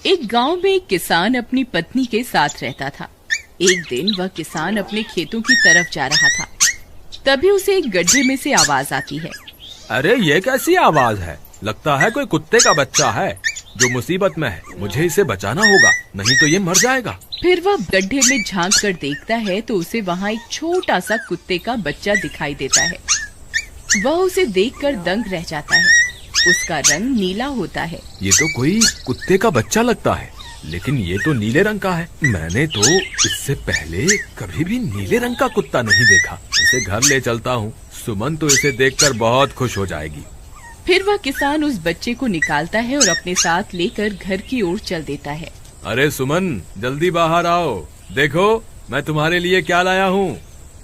एक गांव में एक किसान अपनी पत्नी के साथ रहता था। एक दिन वह किसान अपने खेतों की तरफ जा रहा था। तभी उसे एक गड्ढे में से आवाज आती है। अरे ये कैसी आवाज है? लगता है कोई कुत्ते का बच्चा है जो मुसीबत में है। मुझे इसे बचाना होगा, नहीं तो ये मर जाएगा। फिर वह गड्ढे में झांक कर देखता है तो उसे वहाँ एक छोटा सा कुत्ते का बच्चा दिखाई देता है। वह उसे देखकर दंग रह जाता है। उसका रंग नीला होता है। ये तो कोई कुत्ते का बच्चा लगता है, लेकिन ये तो नीले रंग का है। मैंने तो इससे पहले कभी भी नीले रंग का कुत्ता नहीं देखा। इसे घर ले चलता हूँ, सुमन तो इसे देखकर बहुत खुश हो जाएगी। फिर वह किसान उस बच्चे को निकालता है और अपने साथ लेकर घर की ओर चल देता है। अरे सुमन, जल्दी बाहर आओ, देखो मैं तुम्हारे लिए क्या लाया हूँ।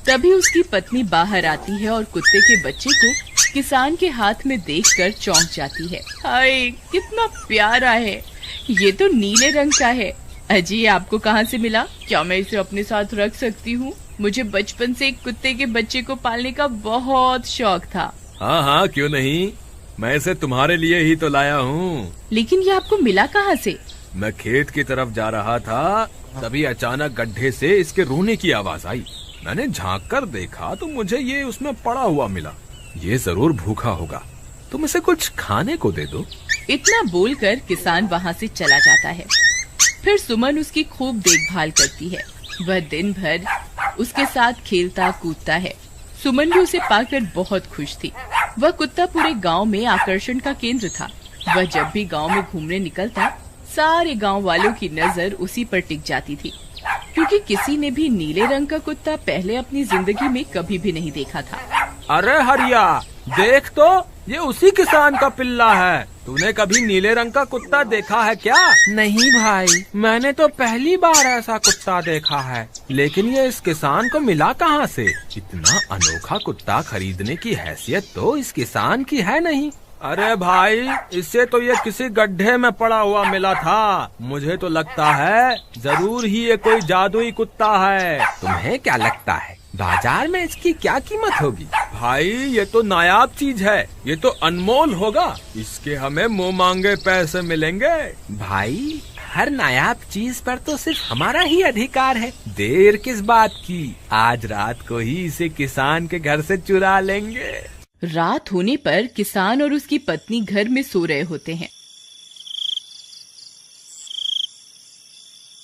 तभी उसकी पत्नी बाहर आती है और कुत्ते के बच्चे को किसान के हाथ में देखकर चौंक जाती है। हाय, कितना प्यारा है, ये तो नीले रंग का है। अजी, आपको कहाँ से मिला? क्या मैं इसे अपने साथ रख सकती हूँ? मुझे बचपन से एक कुत्ते के बच्चे को पालने का बहुत शौक था। हाँ हाँ, क्यों नहीं, मैं इसे तुम्हारे लिए ही तो लाया हूँ। लेकिन ये आपको मिला कहाँ से? मैं खेत की तरफ जा रहा था, तभी अचानक गड्ढे से इसके रोने की आवाज आई। मैंने झांक कर देखा तो मुझे ये उसमें पड़ा हुआ मिला। ये जरूर भूखा होगा, तुम इसे कुछ खाने को दे दो। इतना बोलकर किसान वहाँ से चला जाता है। फिर सुमन उसकी खूब देखभाल करती है। वह दिन भर उसके साथ खेलता कूदता है। सुमन भी उसे पाकर बहुत खुश थी। वह कुत्ता पूरे गांव में आकर्षण का केंद्र था। वह जब भी गांव में घूमने निकलता, सारे गांव वालों की नजर उसी पर टिक जाती थी, क्योंकि किसी ने भी नीले रंग का कुत्ता पहले अपनी जिंदगी में कभी भी नहीं देखा था। अरे हरिया, देख तो, ये उसी किसान का पिल्ला है। तूने कभी नीले रंग का कुत्ता देखा है क्या? नहीं भाई, मैंने तो पहली बार ऐसा कुत्ता देखा है। लेकिन ये इस किसान को मिला कहाँ से? इतना अनोखा कुत्ता खरीदने की हैसियत तो इस किसान की है नहीं। अरे भाई, इससे तो ये किसी गड्ढे में पड़ा हुआ मिला था। मुझे तो लगता है जरूर ही ये कोई जादुई कुत्ता है। तुम्हें क्या लगता है, बाजार में इसकी क्या कीमत होगी? भाई, ये तो नायाब चीज है, ये तो अनमोल होगा। इसके हमें मुंह मांगे पैसे मिलेंगे। भाई, हर नायाब चीज पर तो सिर्फ हमारा ही अधिकार है। देर किस बात की, आज रात को ही इसे किसान के घर से चुरा लेंगे। रात होने पर किसान और उसकी पत्नी घर में सो रहे होते हैं।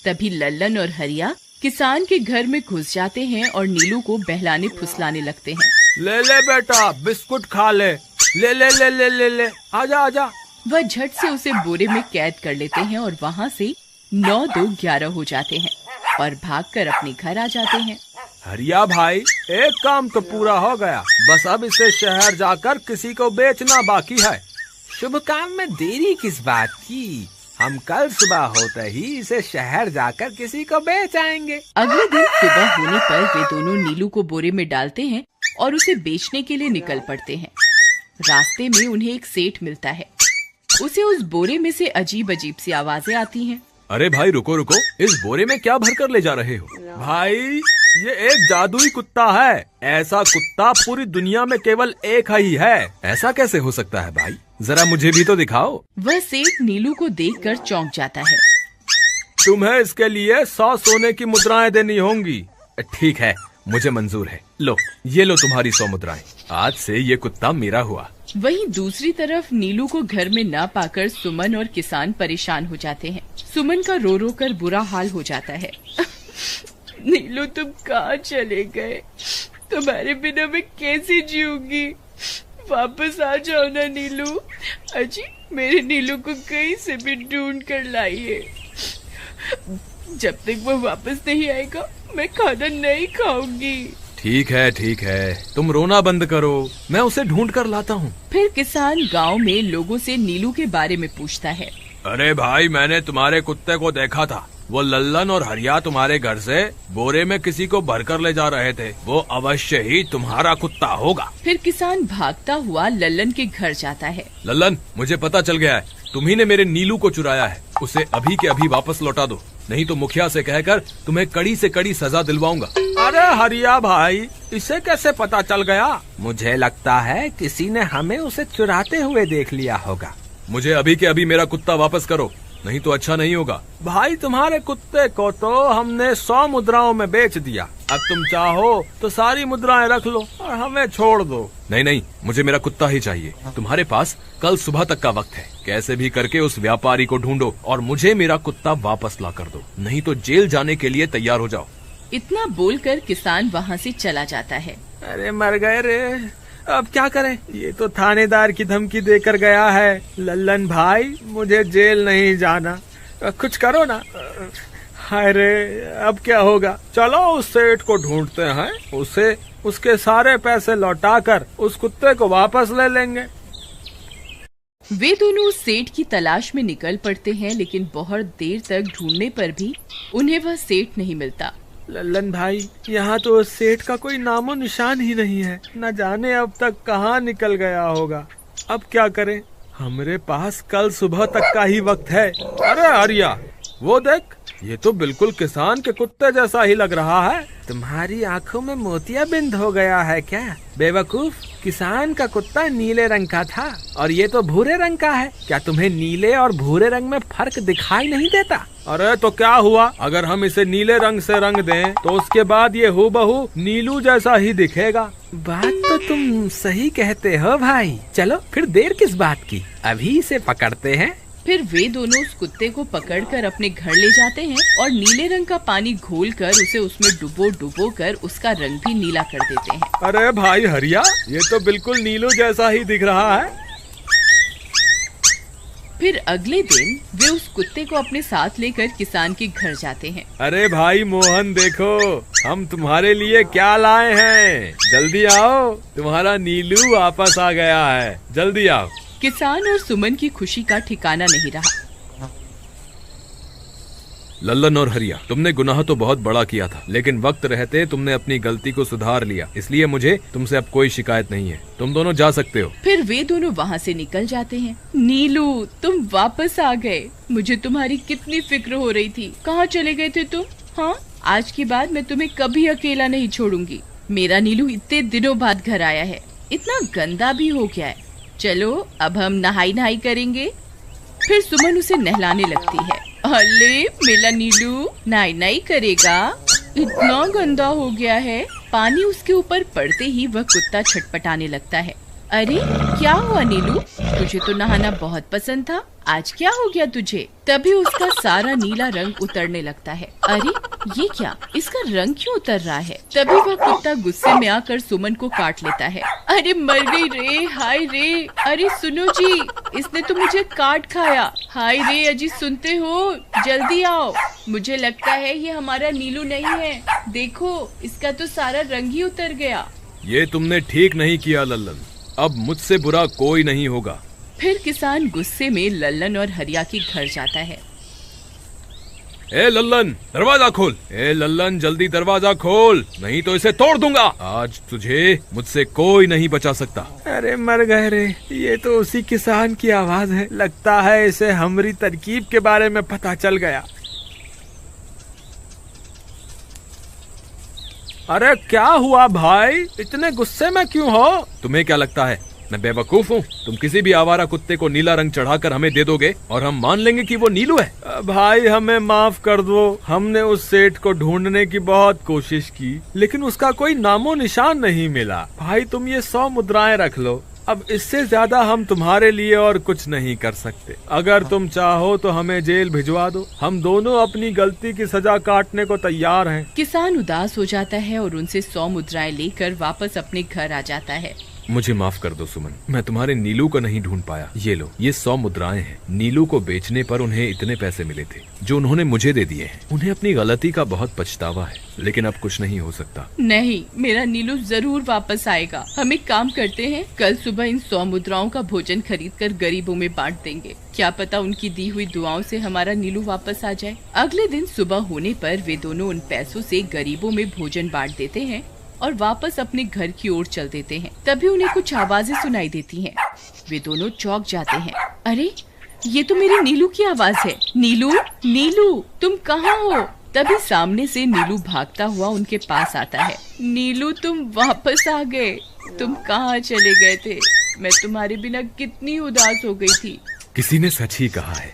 तभी लल्लन और हरिया किसान के घर में घुस जाते हैं और नीलू को बहलाने फुसलाने लगते हैं। ले ले बेटा, बिस्कुट खा ले, ले ले ले ले ले ले, आजा आजा। वह झट से उसे बोरे में कैद कर लेते हैं और वहाँ से 9-2-11 हो जाते हैं और भागकर अपने घर आ जाते हैं। हरिया भाई, एक काम तो पूरा हो गया, बस अब इसे शहर जाकर किसी को बेचना बाकी है। शुभ काम में देरी किस बात की, हम कल सुबह होते ही इसे शहर जाकर किसी को बेच आएंगे। अगले दिन सुबह होने पर वे दोनों नीलू को बोरे में डालते हैं और उसे बेचने के लिए निकल पड़ते हैं। रास्ते में उन्हें एक सेठ मिलता है। उसे उस बोरे में से अजीब अजीब सी आवाजें आती हैं। अरे भाई, रुको रुको, इस बोरे में क्या भरकर ले जा रहे हो? भाई, ये एक जादुई कुत्ता है। ऐसा कुत्ता पूरी दुनिया में केवल एक ही है। ऐसा कैसे हो सकता है भाई? जरा मुझे भी तो दिखाओ। वह सेठ नीलू को देखकर चौंक जाता है। तुम्हें इसके लिए 100 सोने की मुद्राएं देनी होंगी। ठीक है, मुझे मंजूर है। लो, ये लो तुम्हारी 100 मुद्राएं। आज से ये कुत्ता मेरा हुआ। वहीं दूसरी तरफ नीलू को घर में न पाकर सुमन और किसान परेशान हो जाते हैं। सुमन का रो रो कर बुरा हाल हो जाता है। नीलू, तुम कहाँ चले गए? तुम्हारे बिना मैं कैसे जीऊंगी? वापस आ जाओ ना नीलू। अजी, मेरे नीलू को कहीं से भी ढूंढ कर लाइए। जब तक वो वापस नहीं आएगा, मैं खाना नहीं खाऊंगी। ठीक है, तुम रोना बंद करो, मैं उसे ढूंढ कर लाता हूँ। फिर किसान गांव में लोगों से नीलू के बारे में पूछता है। अरे भाई, मैंने तुम्हारे कुत्ते को देखा था। वो लल्लन और हरिया तुम्हारे घर से बोरे में किसी को भरकर ले जा रहे थे। वो अवश्य ही तुम्हारा कुत्ता होगा। फिर किसान भागता हुआ लल्लन के घर जाता है। लल्लन, मुझे पता चल गया है, तुम्ही ने मेरे नीलू को चुराया है। उसे अभी के अभी वापस लौटा दो, नहीं तो मुखिया से कहकर तुम्हें कड़ी से कड़ी सजा दिलवाऊंगा। अरे हरिया भाई, इसे कैसे पता चल गया? मुझे लगता है किसी ने हमें उसे चुराते हुए देख लिया होगा। मुझे अभी के अभी मेरा कुत्ता वापस करो, नहीं तो अच्छा नहीं होगा। भाई तुम्हारे कुत्ते को तो हमने 100 मुद्राओं में बेच दिया, अब तुम चाहो तो सारी मुद्राएं रख लो और हमें छोड़ दो। नहीं नहीं, मुझे मेरा कुत्ता ही चाहिए। तुम्हारे पास कल सुबह तक का वक्त है, कैसे भी करके उस व्यापारी को ढूंढो और मुझे मेरा कुत्ता वापस ला कर दो, नहीं तो जेल जाने के लिए तैयार हो जाओ। इतना बोलकर किसान वहाँ से चला जाता है। अरे मर गए रे, अब क्या करें, ये तो थानेदार की धमकी देकर गया है। लल्लन भाई, मुझे जेल नहीं जाना, कुछ करो ना। हाय रे, अब क्या होगा। चलो उस सेठ को ढूंढते हैं, उसे उसके सारे पैसे लौटाकर उस कुत्ते को वापस ले लेंगे। वे दोनों उस सेठ की तलाश में निकल पड़ते हैं, लेकिन बहुत देर तक ढूंढने पर भी उन्हें वह सेठ नहीं मिलता। लल्लन भाई, यहाँ तो उस सेठ का कोई नामो निशान ही नहीं है, न जाने अब तक कहाँ निकल गया होगा। अब क्या करें, हमारे पास कल सुबह तक का ही वक्त है। अरे आर्या, वो देख, ये तो बिल्कुल किसान के कुत्ते जैसा ही लग रहा है। तुम्हारी आंखों में मोतियाबिंद हो गया है क्या बेवकूफ? किसान का कुत्ता नीले रंग का था और ये तो भूरे रंग का है। क्या तुम्हें नीले और भूरे रंग में फर्क दिखाई नहीं देता? अरे तो क्या हुआ, अगर हम इसे नीले रंग से रंग दें तो उसके बाद ये हूबहू नीलू जैसा ही दिखेगा। बात तो तुम सही कहते हो भाई, चलो फिर देर किस बात की, अभी इसे पकड़ते हैं। फिर वे दोनों उस कुत्ते को पकड़कर अपने घर ले जाते हैं और नीले रंग का पानी घोलकर उसे उसमें डुबो कर उसका रंग भी नीला कर देते हैं। अरे भाई हरिया, ये तो बिल्कुल नीलू जैसा ही दिख रहा है। फिर अगले दिन वे उस कुत्ते को अपने साथ लेकर किसान के घर जाते हैं। अरे भाई मोहन, देखो हम तुम्हारे लिए क्या लाए हैं, जल्दी आओ, तुम्हारा नीलू वापस आ गया है, जल्दी आओ। किसान और सुमन की खुशी का ठिकाना नहीं रहा। लल्लन और हरिया, तुमने गुनाह तो बहुत बड़ा किया था, लेकिन वक्त रहते तुमने अपनी गलती को सुधार लिया, इसलिए मुझे तुमसे अब कोई शिकायत नहीं है, तुम दोनों जा सकते हो। फिर वे दोनों वहाँ से निकल जाते हैं। नीलू, तुम वापस आ गए, मुझे तुम्हारी कितनी फिक्र हो रही थी, कहाँ चले गए थे तुम? हाँ, आज के बाद मैं तुम्हें कभी अकेला नहीं छोड़ूंगी। मेरा नीलू इतने दिनों बाद घर आया है, इतना गंदा भी हो गया है। चलो अब हम नहाई करेंगे। फिर सुमन उसे नहलाने लगती है। अरे मेरा नीलू नहाई करेगा, इतना गंदा हो गया है। पानी उसके ऊपर पड़ते ही वह कुत्ता छटपटाने लगता है। अरे क्या हुआ नीलू, तुझे तो नहाना बहुत पसंद था, आज क्या हो गया तुझे? तभी उसका सारा नीला रंग उतरने लगता है। अरे ये क्या, इसका रंग क्यों उतर रहा है? तभी वह कुत्ता गुस्से में आकर सुमन को काट लेता है। अरे मर गई रे, हाय रे, अरे सुनो जी, इसने तो मुझे काट खाया। हाय रे अजी, सुनते हो, जल्दी आओ, मुझे लगता है ये हमारा नीलू नहीं है, देखो इसका तो सारा रंग ही उतर गया। ये तुमने ठीक नहीं किया लल्लन, अब मुझसे बुरा कोई नहीं होगा। फिर किसान गुस्से में लल्लन और हरिया के घर जाता है। ए लल्लन, दरवाजा खोल, ए लल्लन जल्दी दरवाजा खोल, नहीं तो इसे तोड़ दूंगा। आज तुझे मुझसे कोई नहीं बचा सकता। अरे मर गए रे, ये तो उसी किसान की आवाज है, लगता है इसे हमारी तरकीब के बारे में पता चल गया। अरे क्या हुआ भाई, इतने गुस्से में क्यों हो? तुम्हें क्या लगता है मैं बेवकूफ हूँ? तुम किसी भी आवारा कुत्ते को नीला रंग चढ़ाकर हमें दे दोगे और हम मान लेंगे कि वो नीलू है? भाई हमें माफ कर दो, हमने उस सेठ को ढूंढने की बहुत कोशिश की, लेकिन उसका कोई नामो निशान नहीं मिला। भाई तुम ये 100 मुद्राएं रख लो, अब इससे ज्यादा हम तुम्हारे लिए और कुछ नहीं कर सकते। अगर तुम चाहो तो हमें जेल भिजवा दो, हम दोनों अपनी गलती की सजा काटने को तैयार हैं। किसान उदास हो जाता है और उनसे 100 मुद्राएं लेकर वापस अपने घर आ जाता है। मुझे माफ कर दो सुमन, मैं तुम्हारे नीलू को नहीं ढूंढ पाया। ये लो, ये 100 मुद्राएं हैं। नीलू को बेचने पर उन्हें इतने पैसे मिले थे जो उन्होंने मुझे दे दिए हैं। उन्हें अपनी गलती का बहुत पछतावा है, लेकिन अब कुछ नहीं हो सकता। नहीं, मेरा नीलू जरूर वापस आएगा। हम एक काम करते हैं, कल सुबह इन 100 मुद्राओं का भोजन खरीद कर गरीबों में बांट देंगे। क्या पता उनकी दी हुई दुआओं से हमारा नीलू वापस आ जाए। अगले दिन सुबह होने पर वे दोनों उन पैसों से गरीबों में भोजन बांट देते हैं और वापस अपने घर की ओर चल देते हैं। तभी उन्हें कुछ आवाजें सुनाई देती हैं। वे दोनों चौंक जाते हैं। अरे ये तो मेरे नीलू की आवाज है। नीलू, नीलू तुम कहाँ हो? तभी सामने से नीलू भागता हुआ उनके पास आता है। नीलू तुम वापस आ गए, तुम कहाँ चले गए थे? मैं तुम्हारे बिना कितनी उदास हो गई थी। किसी ने सच ही कहा है,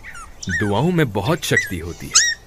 दुआओं में बहुत शक्ति होती है।